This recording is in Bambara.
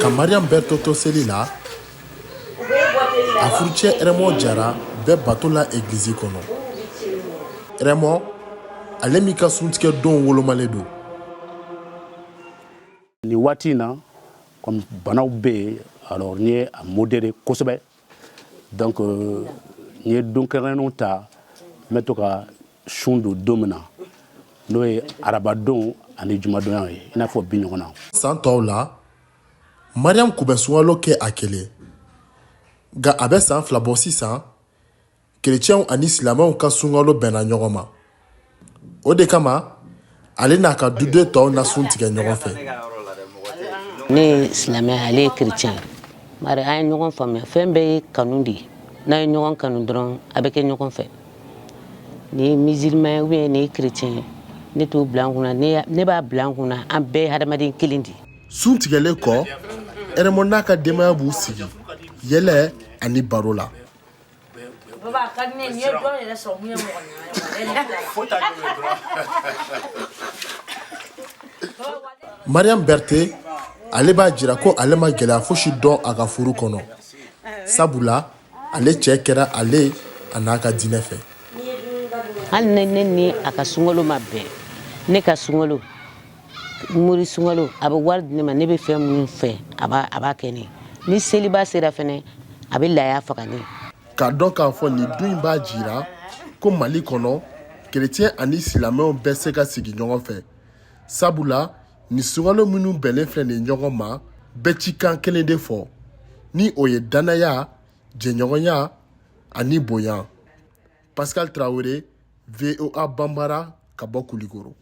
ka Mariam bɛɛ tɔtɔ seli la a furucɛ Remo Jara bɛɛ bato la église kɔnɔ. Remo ale min ka suntigɛ don wolomalen don. Ni waati na comme banaw bɛ alors ni ye a modéré kosɛbɛ donc ni ye don kɛrɛnnenw ta n bɛ to ka sun don don min na n'o ye arabadon ani jumadonya ye i n'a fɔ bi ɲɔgɔn na. San tɔw la Mariam kun bɛ sunkalo kɛ a kelen nka a bɛ san 2 bɔ sisan kerecɛnw ani silamɛw ka sunkalo bɛnna ɲɔgɔn ma. O de kama ale n'a ka duden tɔw na sun tigɛ ɲɔgɔn fɛ. Ne silamɛ ale ye chrétien mari an ye ɲɔgɔn faamuya fɛn bɛɛ ye kanu de ye n'a ye ɲɔgɔn kanu dɔrɔn a bɛ kɛ ɲɔgɔn fɛ ni musulman ou bien ni chrétien ne t'o bila n kunna ne b'a bila n kunna an bɛɛ ye hadamaden kelen de. Sun tigɛlen kɔ Remo n'a ka denbaya b'u sigi yɛlɛ ani baro la. Mariam Berté ale b'a jira ko ale ma gɛlɛya fosi dɔn a ka furu kɔnɔ sabula ale cɛ kɛra ale a n'a ka diinɛ fɛ. Hali ne ni a ka sunkalo ma bɛn ne ka sunkalo muri sunkalo a bɛ wari di ne ma ne bɛ fɛn minnu fɛ a b'a kɛ ne ni seliba sera fɛnɛ a bɛ laya faga ne. K'a dɔn k'a fɔ nin dun in b'a jira ko Mali kɔnɔ chrétien ani silamɛw bɛ se ka sigi ɲɔgɔn fɛ sabula ni sunkalo minnu bɛnlen filɛ nin ɲɔgɔn ma bɛɛ ci kan kelen de fɔ ni o ye danaya jɛɲɔgɔnya ani bonya. Pascal Traoré, VOA Bambara, ka bɔ Kulikoro.